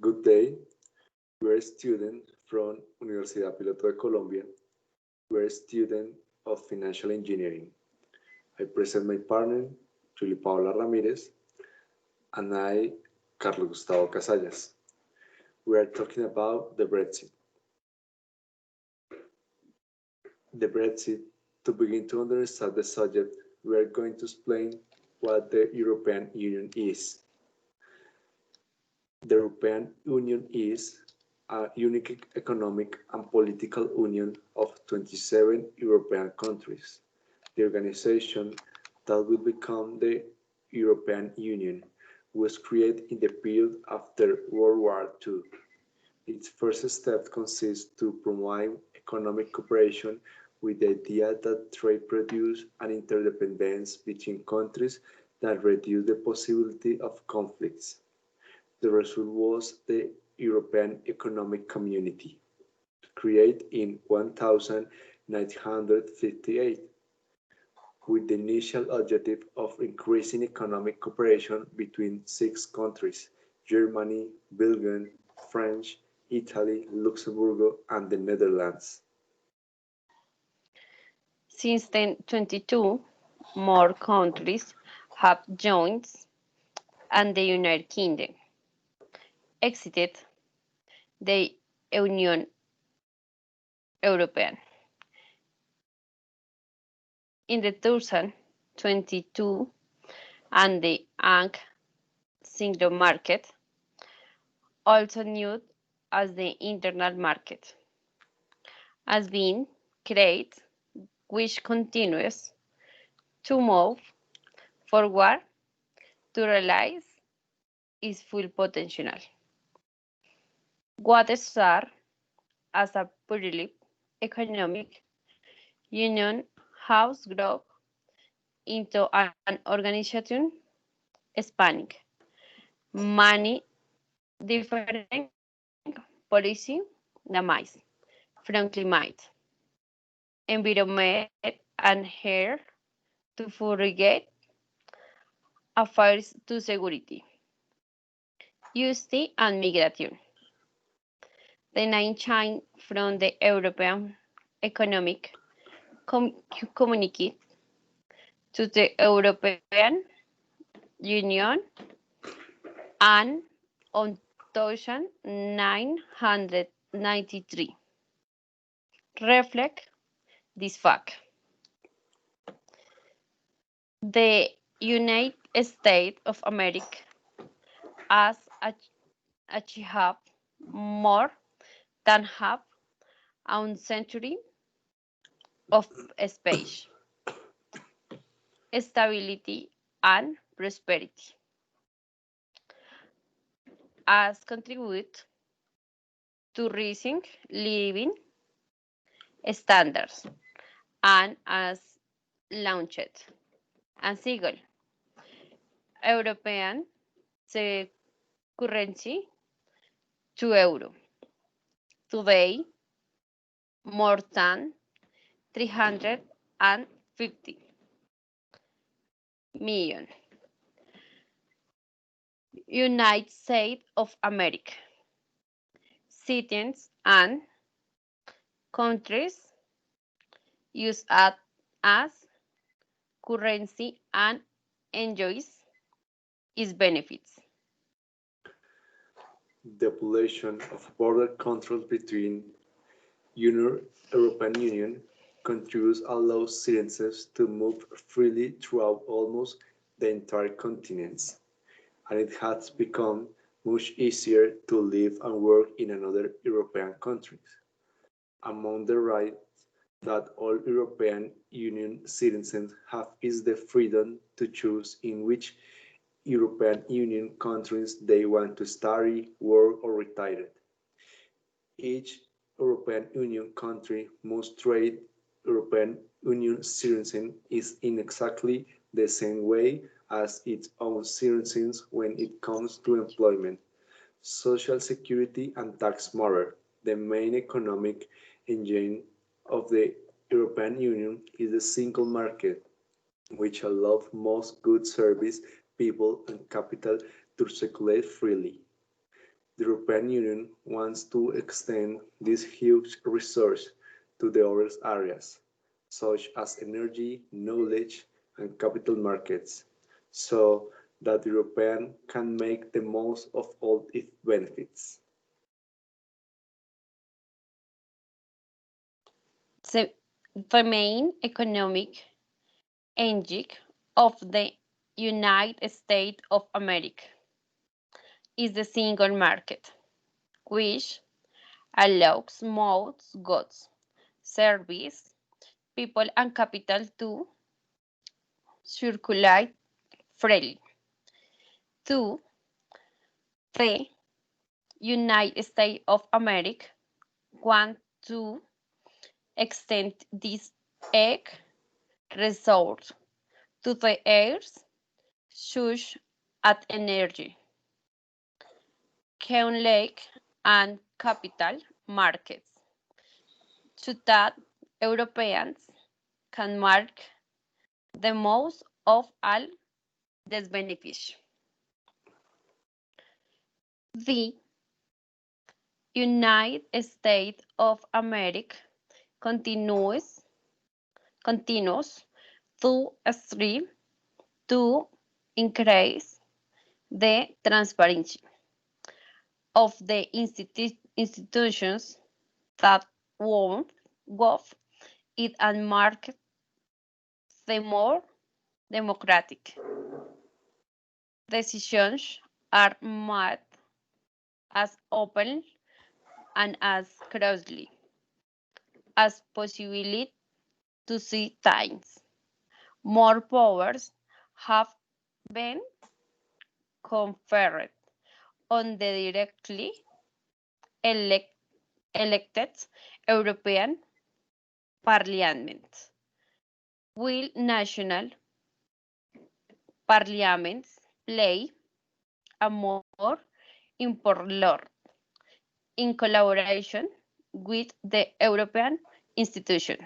Good day. We're a student from Universidad Piloto de Colombia. We're a student of financial engineering. I present my partner, Julie Paula Ramirez, and I, Carlos Gustavo Casallas. We are talking about the Brexit. The Brexit. To begin to understand the subject, we are going to explain what the European Union is. The European Union is a unique economic and political union of 27 European countries. The organization that will become the European Union was created in the period after World War II. Its first step consists to promote economic cooperation with the idea that trade produces an interdependence between countries that reduce the possibility of conflicts. The result was the European Economic Community, created in 1958, with the initial objective of increasing economic cooperation between six countries: Germany, Belgium, France, Italy, Luxembourg, and the Netherlands. Since 1022, more countries have joined and the United Kingdom exited the Union European. In the 2022, and the ANC single market, also known as the internal market, has been created, which continues to move forward to realize its full potential. What started as a purely economic union has grown into an organization spanning many different policy domains, from climate, environment, and health to foreign affairs to security, justice, and migration. The name changed from the European Economic Community to the European Union and on 1993 reflect this fact. The United States of America has achieved more than half a century of space, stability, and prosperity, has contributed to raising living standards and has launched a single European currency to euro. Today, more than 350 million United States of America citizens and countries use it as currency and enjoys its benefits. The population of border controls between European Union countries allows citizens to move freely throughout almost the entire continent, and it has become much easier to live and work in other European countries. Among the rights that all European Union citizens have is the freedom to choose in which European Union countries they want to study, work, or retire. Each European Union country must treat European Union citizens in exactly the same way as its own citizens when it comes to employment, social security, and tax matters. The main economic engine of the European Union is the single market, which allows most goods, services, people, and capital to circulate freely. The European Union wants to extend this huge resource to the other areas, such as energy, knowledge, and capital markets, so that the European can make the most of all its benefits. The, the main economic engine of the United States of America is the single market, which allows most goods, services, people, and capital to circulate freely. Two, the United States of America want to extend this egg resource to the areas such as energy, Lake, and capital markets, so that Europeans can make the most of all these benefits. The United States of America continues continues to strive to increase the transparency of the institutions that won't gov it and mark the more democratic. Decisions are made as open and as closely as possible to see times. More powers have been conferred on the directly elect, elected European Parliament. Will national parliaments play a more important role in collaboration with the European institution?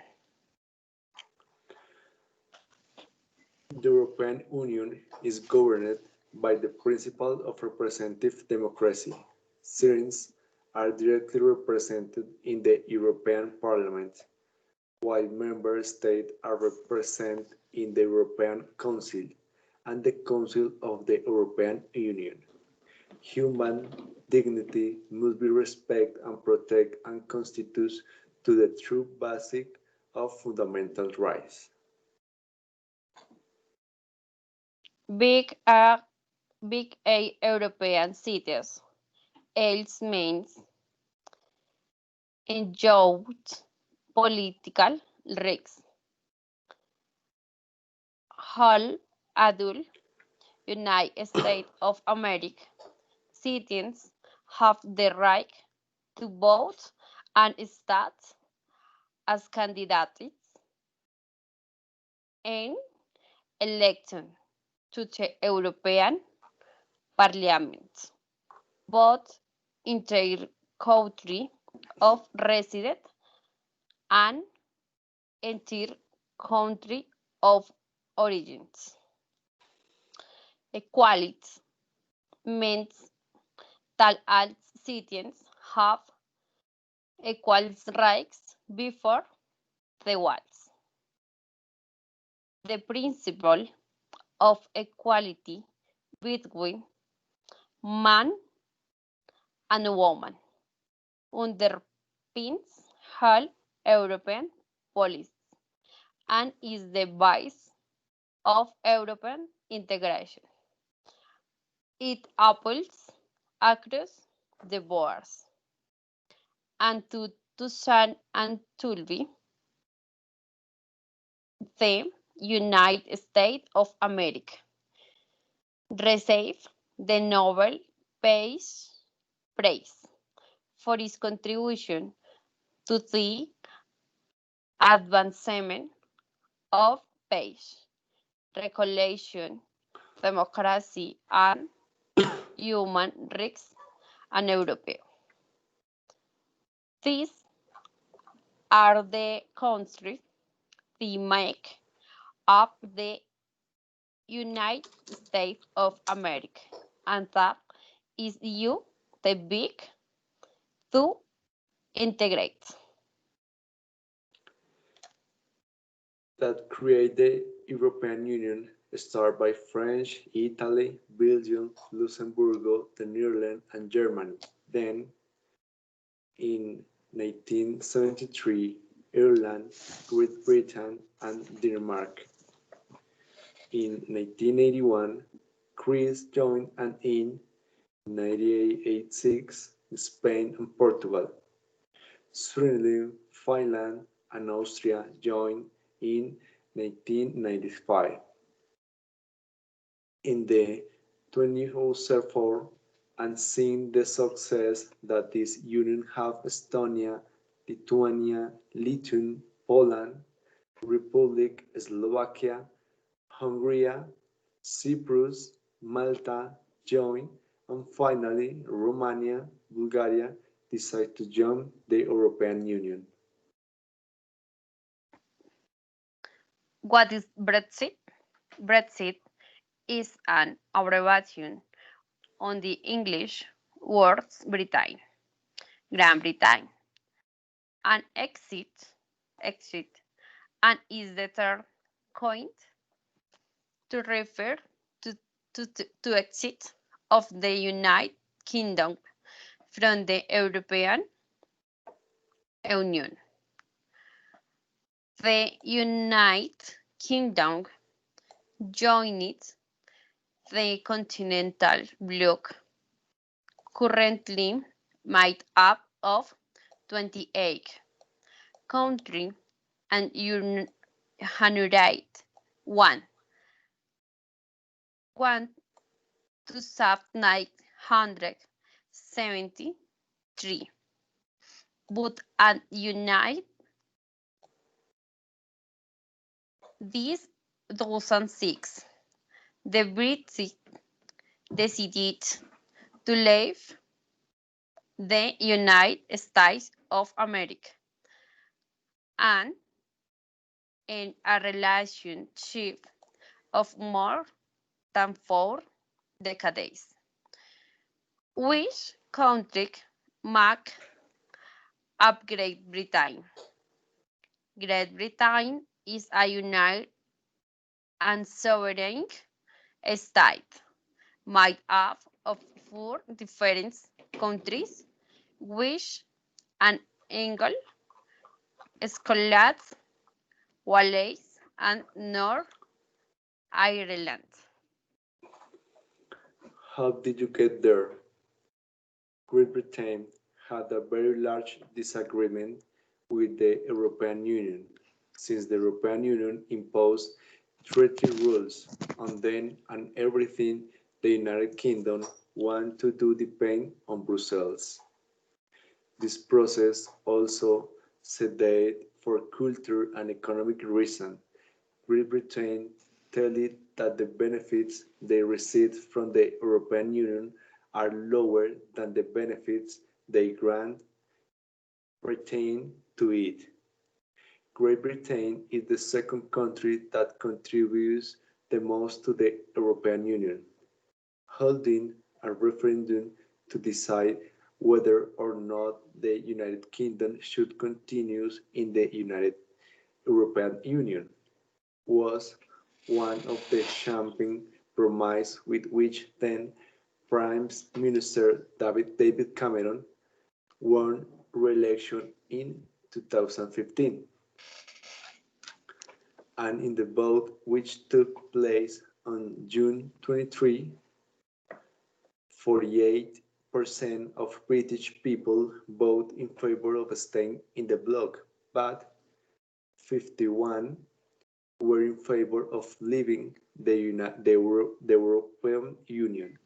The European Union is governed by the principle of representative democracy. Citizens are directly represented in the European Parliament, while member states are represented in the European Council and the Council of the European Union. Human dignity must be respected and protected and constitutes to the true basic of fundamental rights. Big A, big A European cities, else means enjoyed political risks. All adult United States of America citizens have the right to vote and stand as candidates in election to the European Parliament, both in their country of residence and in their country of origins. Equality means that all citizens have equal rights before the laws. The principle of equality between man and woman underpins all European policies and is the base of European integration. It applies across the borders. And to 2012, the United States of America received the Nobel Peace Prize for its contribution to the advancement of peace, regulation, democracy, and human rights and Europe. These are the countries that make up the United States of America, and that is you the big to integrate. That create the European Union started by French, Italy, Belgium, Luxembourg, the Netherlands, and Germany. Then, in 1973, Ireland, Great Britain, and Denmark. In 1981, Greece joined, and in 1986, Spain and Portugal. Sweden, Finland, and Austria joined in 1995. In the 2004, and seeing the success that this union have Estonia, Lithuania, Lithuania, Poland, Republic Slovakia, Hungary, Cyprus, Malta joined, and finally Romania, Bulgaria decided to join the European Union. What is Brexit? Brexit is an abbreviation on the English words Britain, Grand Britain, and exit, and is the term coined to refer to, to exit of the United Kingdom from the European Union. The United Kingdom joined the continental bloc, currently made up of 28 countries and united one to sub 973, but and unite this 2006. The Brits decided to leave the United States of America and in a relationship of more than 4 decades. Which country make up Great Britain? Great Britain is a united and sovereign state made up of 4 different countries, which an England, Scotland, Wales, and North Ireland. How did you get there? Great Britain had a very large disagreement with the European Union, since the European Union imposed treaty rules on them and everything the United Kingdom wanted to do depend on Brussels. This process also set date for cultural and economic reasons. Great Britain tell it that the benefits they receive from the European Union are lower than the benefits they grant Britain to it. Great Britain is the second country that contributes the most to the European Union, holding a referendum to decide whether or not the United Kingdom should continue in the United European Union was one of the champagne promises with which then Prime Minister David Cameron won re-election in 2015, and in the vote which took place on June 23, 48% of British people voted in favor of staying in the bloc, but 51 were in favor of leaving the European Union.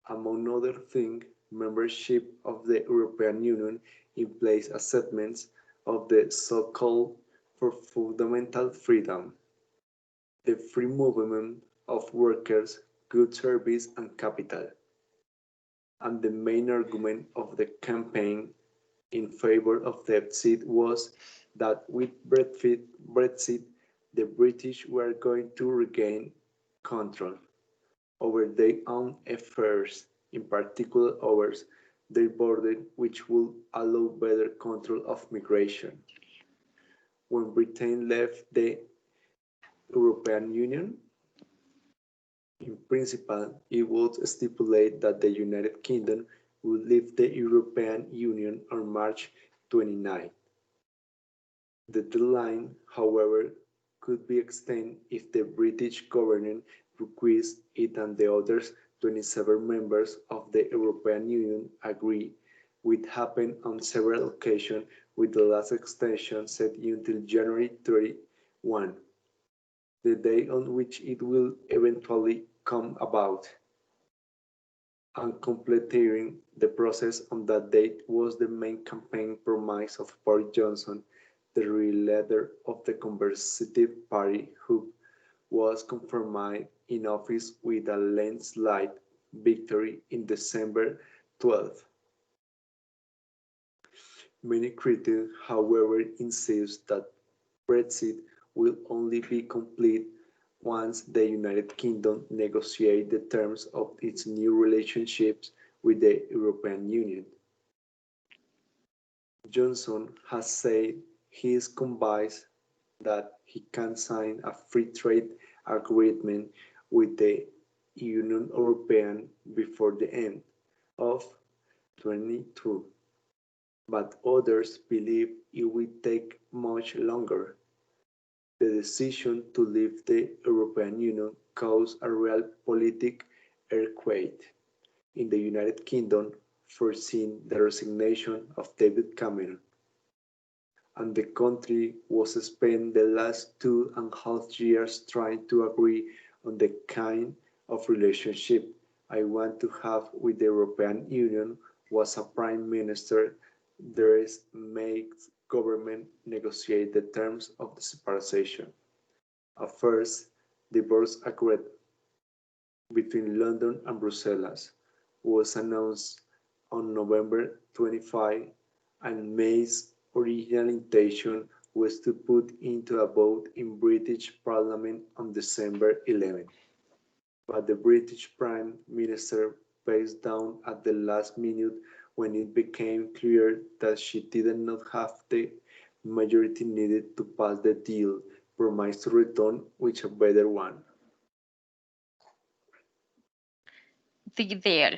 Among other things, membership of the European Union implies assessments of the so-called for fundamental freedom, the free movement of workers, goods, services, and capital. And the main argument of the campaign in favor of Brexit was that with Brexit, the British were going to regain control over their own affairs, in particular over their border, which would allow better control of migration. When Britain left the European Union, in principle, it would stipulate that the United Kingdom would leave the European Union on March 29. The deadline, however, could be extended if the British government requests it and the other 27 members of the European Union agree, which happened on several occasions, with the last extension set until January 31, the day on which it will eventually come about. And completing the process on that date was the main campaign promise of Boris Johnson, the real leader of the Conservative Party, who was confirmed in office with a landslide victory in December 12. Many critics, however, insist that Brexit will only be complete once the United Kingdom negotiates the terms of its new relationships with the European Union. Johnson has said he is convinced that he can sign a free trade agreement with the Union European before the end of 2022, but others believe it will take much longer. The decision to leave the European Union caused a real political earthquake in the United Kingdom, forcing the resignation of David Cameron, and the country was spent the last 2.5 years trying to agree on the kind of relationship I want to have with the European Union, was a Prime Minister Theresa May's government negotiate the terms of the separation. At first, divorce agreement between London and Brussels was announced on November 25, and May's original intention was to put into a vote in British Parliament on December 11. But the British Prime Minister backed down at the last minute when it became clear that she did not have the majority needed to pass the deal, promised to return with a better one. The deal,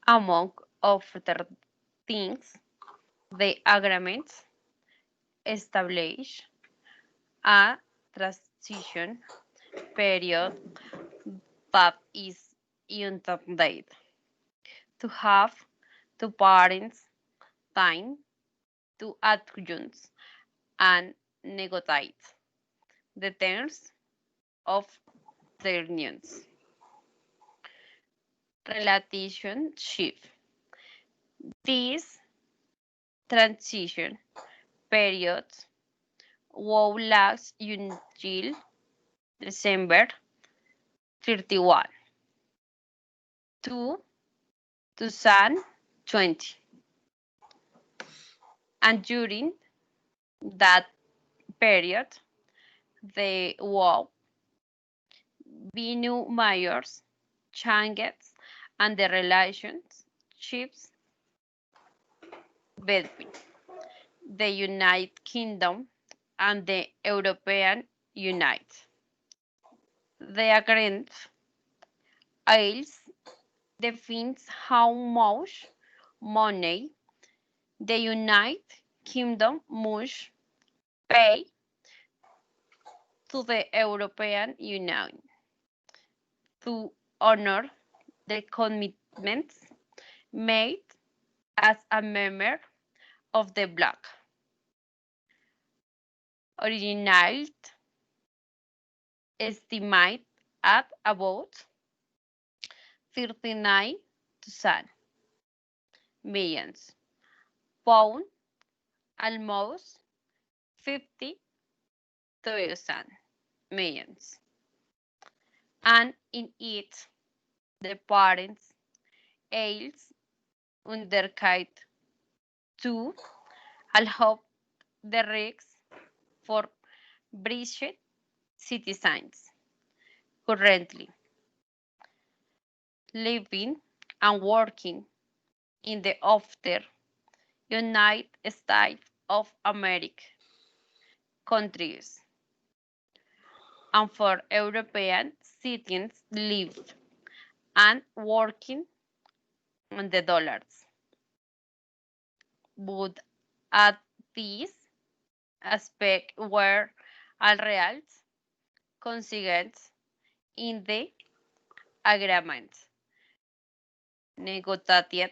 among other things, the agreement established a transition period that is intended to have two parents time to adjust and negotiate the terms of their unions relationship. This transition period will last until December 31 to 2020, and during that period there will be new mayors, changes, and the relationships between the United Kingdom and the European Union. The agreement also defines how much money the United Kingdom must pay to the European Union to honor the commitments made as a member of the bloc. Originally estimated at about 39,000 millions pounds, almost 50,000 millions. And in it, the parents ales underkite to allow the risks for British citizens currently living and working in the after United States of America countries and for European citizens living and working on the dollars. But at this aspect were all real consequences in the agreement negotiated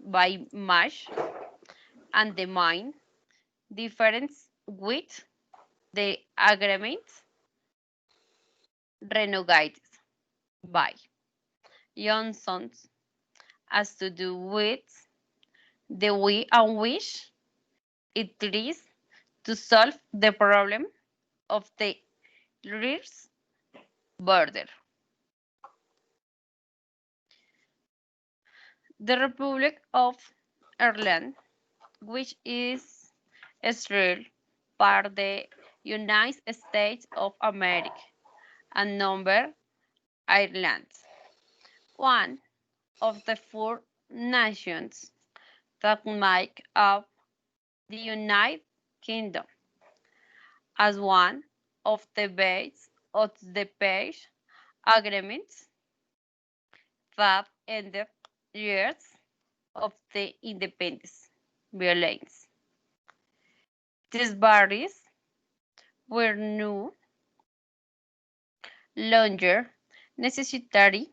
by Marsh and the main difference with the agreement renegotiated by Johnson has to do with the way in which it is to solve the problem of the rears border. The Republic of Ireland, which is still part of the United States of America and number Ireland, one of the four nations that make up the United Kingdom, as one of the bases of the peace agreements that ended years of the independence violence. These barriers were no longer necessary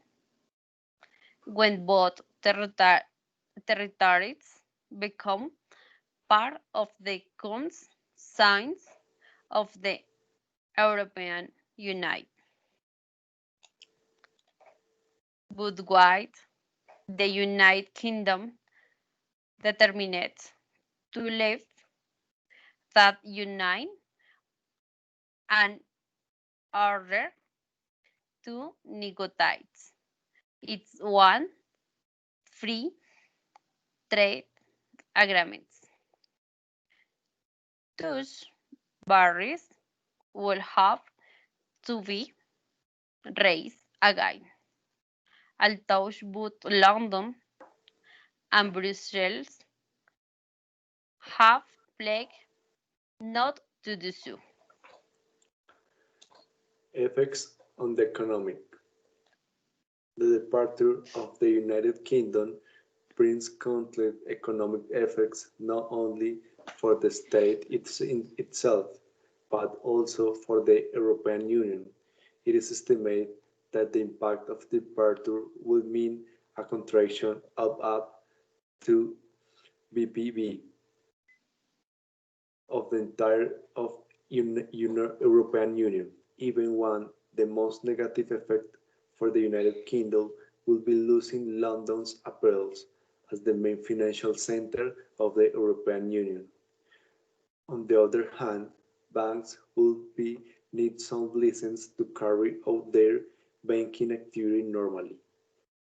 when both territories become part of the conscience of the European Union. But why the United Kingdom determined to leave that union and order to negotiate its one free trade agreements. Those barriers will have to be raised again, although both London and Brussels have pledged not to do so. Effects on the economic. The departure of the United Kingdom brings countless economic effects not only for the state itself, but also for the European Union. It is estimated that the impact of departure will mean a contraction of up to BPB of the entire of European Union. Even one, the most negative effect for the United Kingdom will be losing London's appeals as the main financial center of the European Union. On the other hand, banks will be need some license to carry out their banking activity normally.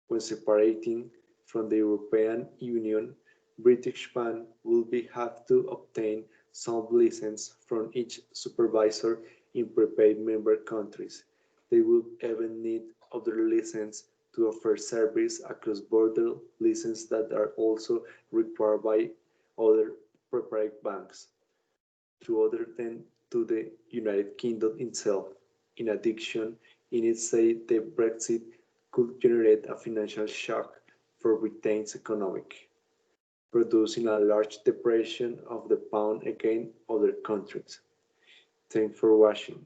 When separating from the European Union, British banks will have to obtain some license from each supervisor in prepaid member countries. They will even need other licenses to offer service across border licenses that are also required by other prepaid banks to other than to the United Kingdom itself. In addition, it is said the Brexit could generate a financial shock for Britain's economy, producing a large depression of the pound against other countries. Thanks for watching.